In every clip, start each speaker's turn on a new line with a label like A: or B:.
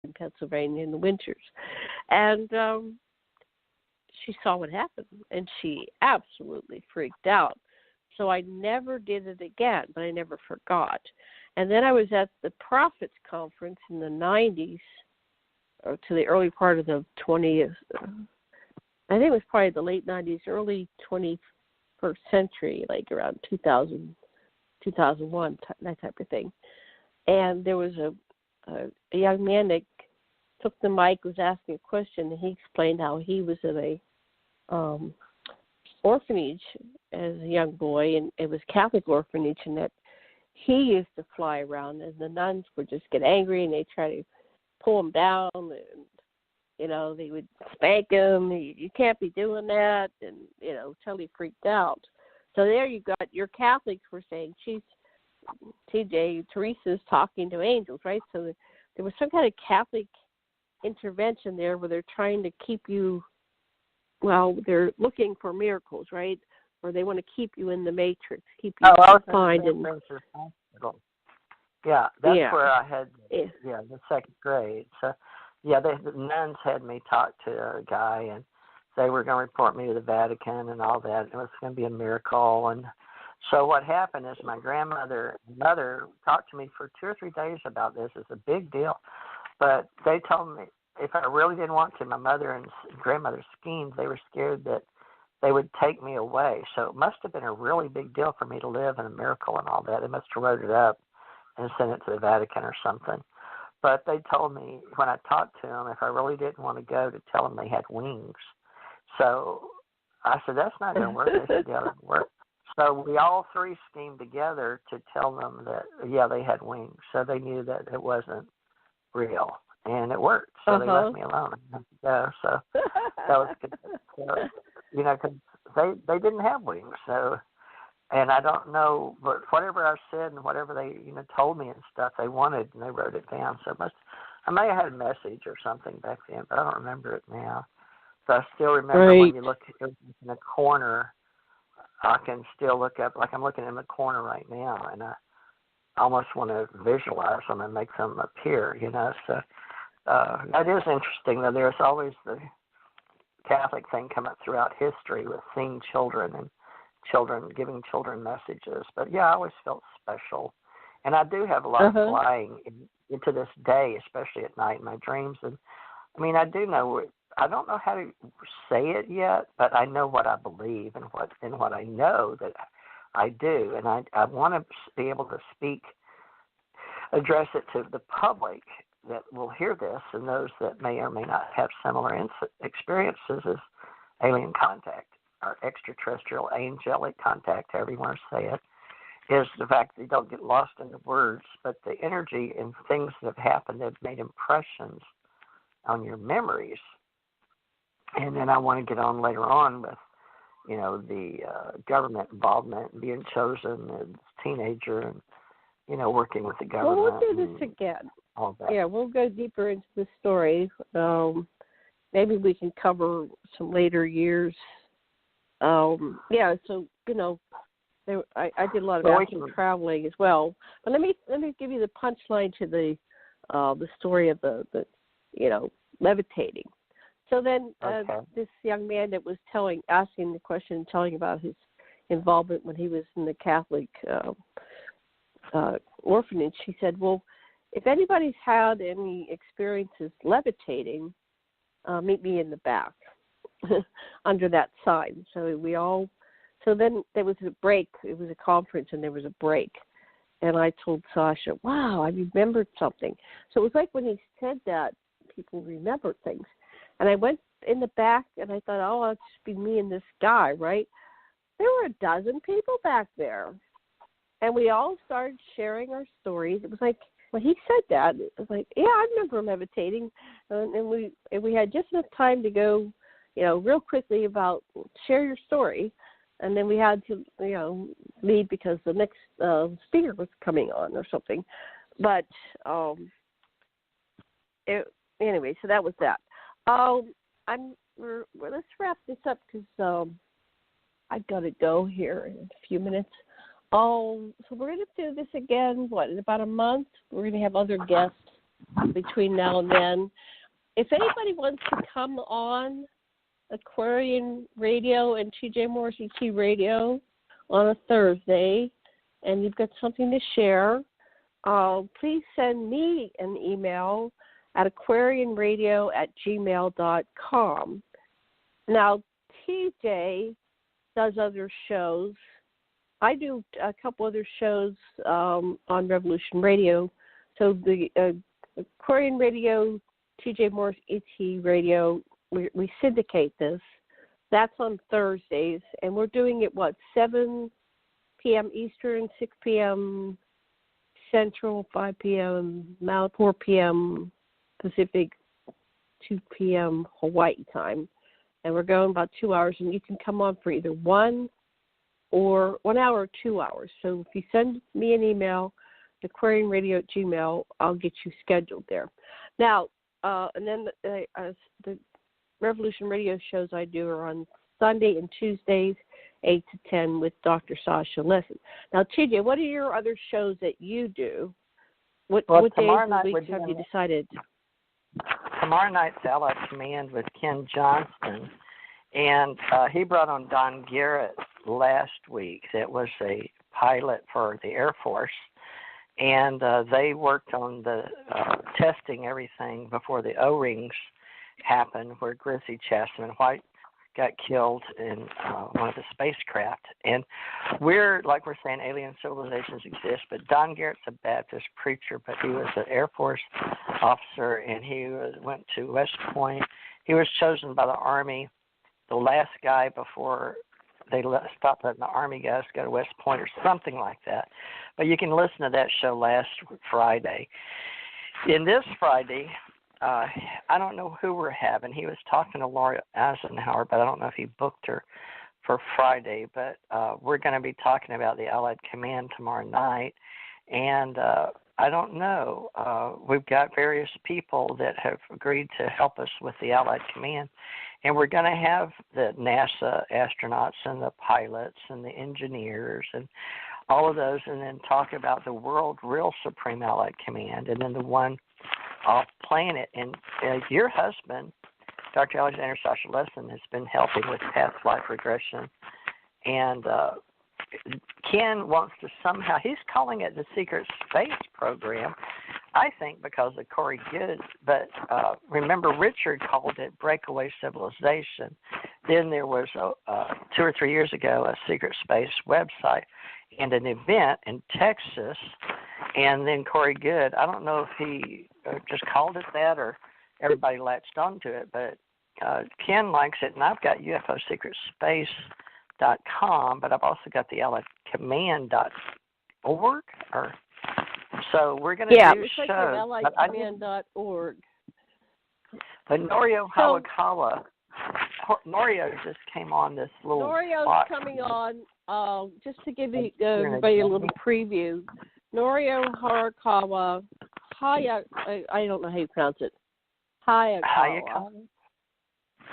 A: in Pennsylvania in the winters. And she saw what happened, and she absolutely freaked out. So I never did it again, but I never forgot. And then I was at the Prophets Conference in the 90s, or to the early part of the 20th, I think it was probably the late 90s, early 21st century, like around 2000, 2001, that type of thing. And there was a young man that took the mic, was asking a question, and he explained how he was in a orphanage as a young boy, and it was Catholic orphanage, and that he used to fly around, and the nuns would just get angry, and they try to pull him down, and they would spank him. You can't be doing that, and till he freaked out. So there you got your Catholics were saying Teresa's talking to angels, right? So there was some kind of Catholic intervention there where they're trying to keep you. Well, they're looking for miracles, right? Or they want to keep you in the matrix, keep you confined.
B: Yeah, that's where I had, the second grade. So, the nuns had me talk to a guy, and they were going to report me to the Vatican and all that. It was going to be a miracle. And so what happened is my grandmother and mother talked to me for 2 or 3 days about this. It's a big deal. But they told me if I really didn't want to, my mother and grandmother schemed. They were scared that they would take me away. So it must have been a really big deal for me to live in a miracle and all that. They must have wrote it up and sent it to the Vatican or something. But they told me when I talked to them, if I really didn't want to go, to tell them they had wings. So I said, that's not going to work. They said, yeah, that work. So we all three schemed together to tell them that, they had wings. So they knew that it wasn't real. And it worked. So they left me alone. So that was good. So, because they didn't have wings. So, and I don't know, but whatever I said and whatever they, told me and stuff, they wanted, and they wrote it down. So I may have had a message or something back then, but I don't remember it now. So I still remember when you look in the corner, I can still look up, like I'm looking in the corner right now, and I almost want to visualize them and make them appear, So that is interesting, though. There's always the Catholic thing come up throughout history with seeing children and giving children messages. But, I always felt special. And I do have a lot of flying into this day, especially at night in my dreams. And, I do know, I don't know how to say it yet, but I know what I believe and what I know that I do. And I want to be able to address it to the public that will hear this, and those that may or may not have similar experiences as alien contact or extraterrestrial angelic contact, however you want to say it, is the fact that you don't get lost in the words, but the energy and things that have happened that have made impressions on your memories. And then I want to get on later on with, the government involvement, being chosen as a teenager and, working with the government.
A: Well, we'll do this again.
B: All that.
A: Yeah, we'll go deeper into the story. Maybe we can cover some later years. So, I did a lot of astral traveling as well. But let me give you the punchline to the story of the levitating. So then this young man that was asking the question, telling about his involvement when he was in the Catholic orphanage, he said, well, if anybody's had any experiences levitating, meet me in the back under that sign. So then there was a break. It was a conference and there was a break. And I told Sasha, wow, I remembered something. So it was like when he said that, people remembered things. And I went in the back and I thought, oh, it'll just be me and this guy, right? There were 12 people back there. And we all started sharing our stories. It was like, when he said that, it was like, yeah, I remember levitating. And we had just enough time to go, real quickly about share your story. And then we had to, leave because the next speaker was coming on or something. But anyway, so that was that. Let's wrap this up because I've got to go here in a few minutes. So we're going to do this again, in about a month? We're going to have other guests. between now and then. If anybody wants to come on Aquarian Radio and TJ Morris ET Radio on a Thursday, and you've got something to share, please send me an email at aquarianradio@gmail.com. Now, TJ does other shows. I do a couple other shows on Revolution Radio. So the Aquarian Radio, TJ Morris ET Radio, we syndicate this. That's on Thursdays, and we're doing it, 7 p.m. Eastern, 6 p.m. Central, 5 p.m. Mountain, 4 p.m. Pacific, 2 p.m. Hawaii time. And we're going about 2 hours, and you can come on for either 1 hour or 2 hours. So if you send me an email, aquarianradio@gmail, I'll get you scheduled there. Now, and then the Revolution Radio shows I do are on Sunday and Tuesdays, 8 to 10 with Dr. Sasha Lessin. Now, TJ, what are your other shows that you do? What days of the week have you decided?
B: Tomorrow night's Allied Command with Ken Johnston, and he brought on Don Garrett last week. That was a pilot for the Air Force, and they worked on the testing everything before the O-rings happened, where Grizzly Chastman White got killed in one of the spacecraft. And we're saying alien civilizations exist, but Don Garrett's a Baptist preacher, but he was an Air Force officer, and he went to West Point. He was chosen by the Army, the last guy before they stopped letting the Army guys go to West Point or something like that. But you can listen to that show last Friday. In this Friday, I don't know who we're having. He was talking to Laura Eisenhower, but I don't know if he booked her for Friday. But we're going to be talking about the Allied Command tomorrow night. And I don't know. We've got various people that have agreed to help us with the Allied Command. And we're going to have the NASA astronauts and the pilots and the engineers and all of those, and then talk about the world real Supreme Allied Command, and then the one off planet. And your husband, Dr. Alexander Sasha Lessin, has been helping with past life regression. And Ken wants to somehow, he's calling it the Secret Space Program, I think because of Corey Goode. But remember, Richard called it Breakaway Civilization. Then there was, 2 or 3 years ago, a Secret Space website and an event in Texas. And then Corey Goode, I don't know if he just called it that or everybody latched onto it, but Ken likes it, and I've got UFOSecretspace.com, but I've also got the AlliedCommand.org. So we're going to do shows.
A: AlliedCommand.org.
B: But Norio Hawakawa, Norio just came on this little
A: Norio's
B: spot.
A: coming on, just to give everybody a little preview. Norio Harakawa, I don't know how you pronounce it. Hayakawa.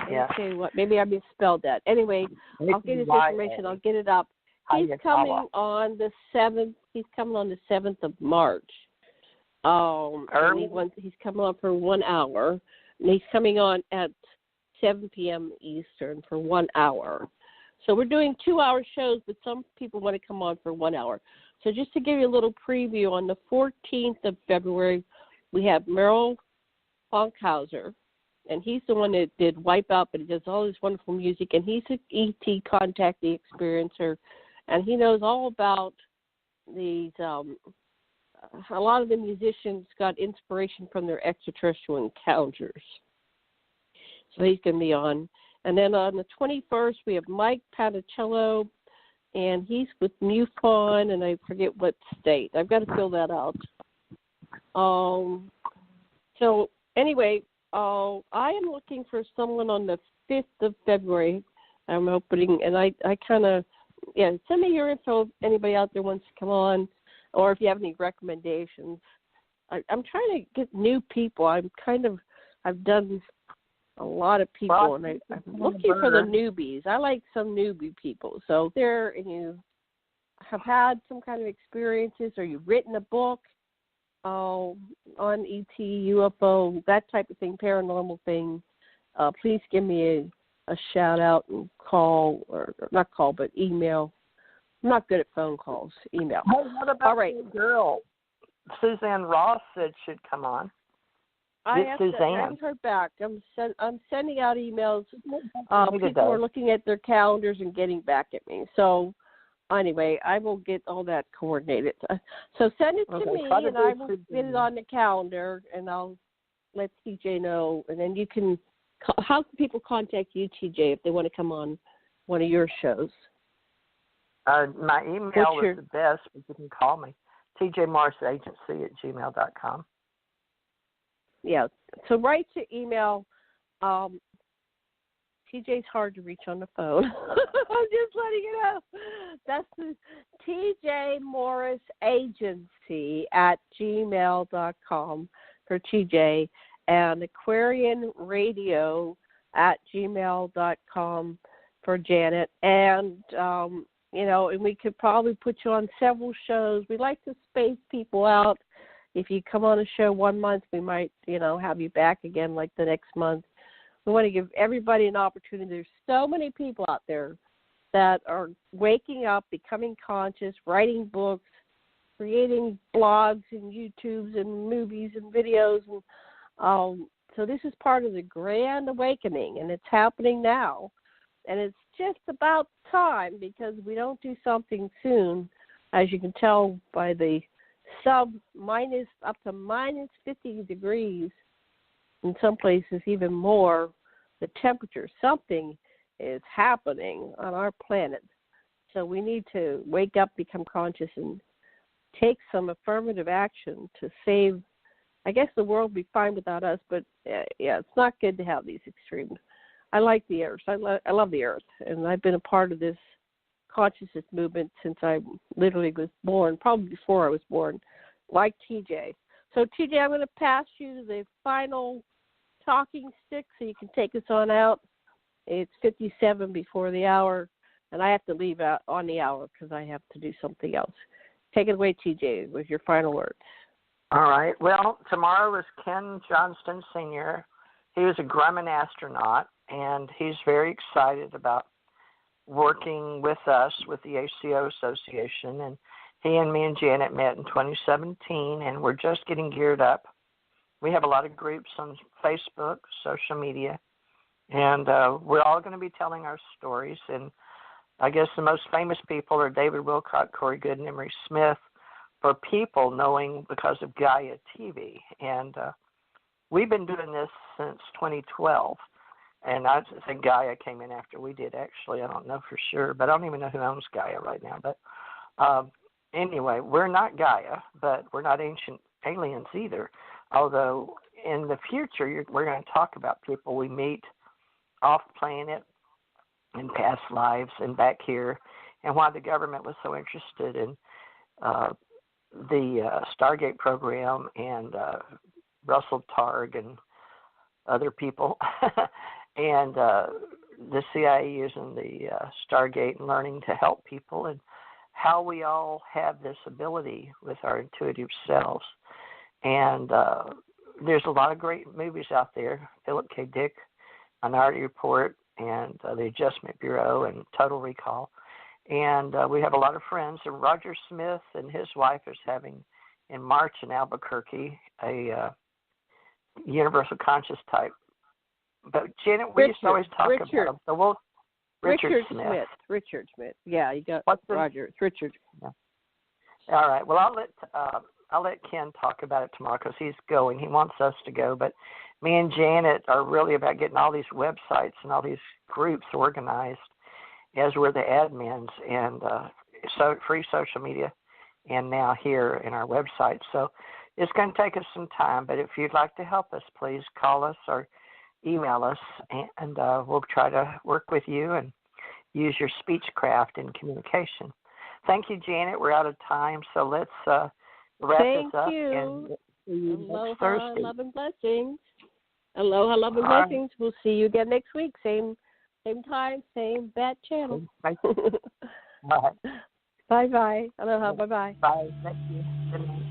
B: Yeah.
A: Okay, maybe I misspelled that. Anyway, I'll get his information. I'll get it up. He's coming on the 7th. He's coming on the 7th of March. He's coming on for 1 hour. And he's coming on at 7 p.m. Eastern for 1 hour. So we're doing 2-hour shows, but some people want to come on for 1 hour. So just to give you a little preview, on the 14th of February, we have Merrill Funkhauser, and he's the one that did Wipeout, but he does all this wonderful music, and he's an ET contactee experiencer, and he knows all about these. A lot of the musicians got inspiration from their extraterrestrial encounters. So he's going to be on. And then on the 21st, we have Mike Panicello, and he's with MUFON, and I forget what state. I've got to fill that out. So anyway, I am looking for someone on the 5th of February. I'm opening, and I kind of, send me your info if anybody out there wants to come on, or if you have any recommendations. I'm trying to get new people. I've done a lot of people, and I'm looking for the newbies. I like some newbie people. So there, and you have had some kind of experiences, or you've written a book, on ET, UFO, that type of thing, paranormal thing, please give me a shout out and call, or not call, but email. I'm not good at phone calls. Email.
B: Hey, what about
A: all right.
B: the girl? Suzanne Ross said she'd come on.
A: I haven't heard back. I'm sending out emails. People are looking at their calendars and getting back at me. So anyway, I will get all that coordinated. So send it to me, and I will get it on the calendar, and I'll let TJ know. And then you can. How can people contact you, TJ, if they want to come on one of your shows?
B: My email is the best, but you can call me. tjmorrisagency@gmail.com.
A: Yeah, so write to email. TJ's hard to reach on the phone. I'm just letting you know. That's the tjmorrisagency@gmail.com for TJ, and aquarianradio@gmail.com for Janet. And, and we could probably put you on several shows. We like to space people out. If you come on a show 1 month, we might, have you back again like the next month. We want to give everybody an opportunity. There's so many people out there that are waking up, becoming conscious, writing books, creating blogs and YouTubes and movies and videos. And so this is part of the grand awakening, and it's happening now. And it's just about time, because we don't do something soon, as you can tell by the up to minus 50 degrees, in some places even more, the temperature. Something is happening on our planet. So we need to wake up, become conscious, and take some affirmative action to save. I guess the world would be fine without us, but it's not good to have these extremes. I like the earth. I love the earth, and I've been a part of this consciousness movement since I literally was born, probably before I was born, like TJ. So, TJ, I'm going to pass you the final talking stick so you can take us on out. It's 57 before the hour, and I have to leave out on the hour because I have to do something else. Take it away, TJ, with your final words.
B: All right. Well, tomorrow is Ken Johnston Sr. He was a Grumman astronaut, and he's very excited about working with us, with the ACO Association. And he and me and Janet met in 2017, and we're just getting geared up. We have a lot of groups on Facebook, social media, and we're all going to be telling our stories. And I guess the most famous people are David Wilcott, Corey Good, and Emery Smith, for people knowing because of Gaia TV. And we've been doing this since 2012. And I think Gaia came in after we did, actually. I don't know for sure, but I don't even know who owns Gaia right now. But anyway, we're not Gaia, but we're not ancient aliens either. Although in the future, we're going to talk about people we meet off planet in past lives and back here, and why the government was so interested in the Stargate program and Russell Targ and other people. And the CIA using the Stargate and learning to help people, and how we all have this ability with our intuitive selves. And there's a lot of great movies out there. Philip K. Dick, Minority Report, and The Adjustment Bureau, and Total Recall. And we have a lot of friends. And Roger Smith and his wife is having, in March in Albuquerque, a universal conscious type. But Janet, we used to always talk about him. So Richard Smith. Richard Smith.
A: Yeah, you got Roger. It's Richard.
B: Yeah. All right. Well, I'll let Ken talk about it tomorrow because he's going. He wants us to go, but me and Janet are really about getting all these websites and all these groups organized, as we're the admins, and so free social media, and now here in our website. So it's going to take us some time, but if you'd like to help us, please call us or email us, and we'll try to work with you and use your speechcraft in communication. Thank you, Janet. We're out of time, so let's wrap this up.
A: Thank you.
B: And see you next
A: Aloha,
B: Thursday.
A: love and blessings. Aloha, love and blessings. We'll see you again next week. Same time, same bat channel.
B: Bye. Bye.
A: Bye-bye. Aloha, bye-bye.
B: Bye. Thank you. Good night.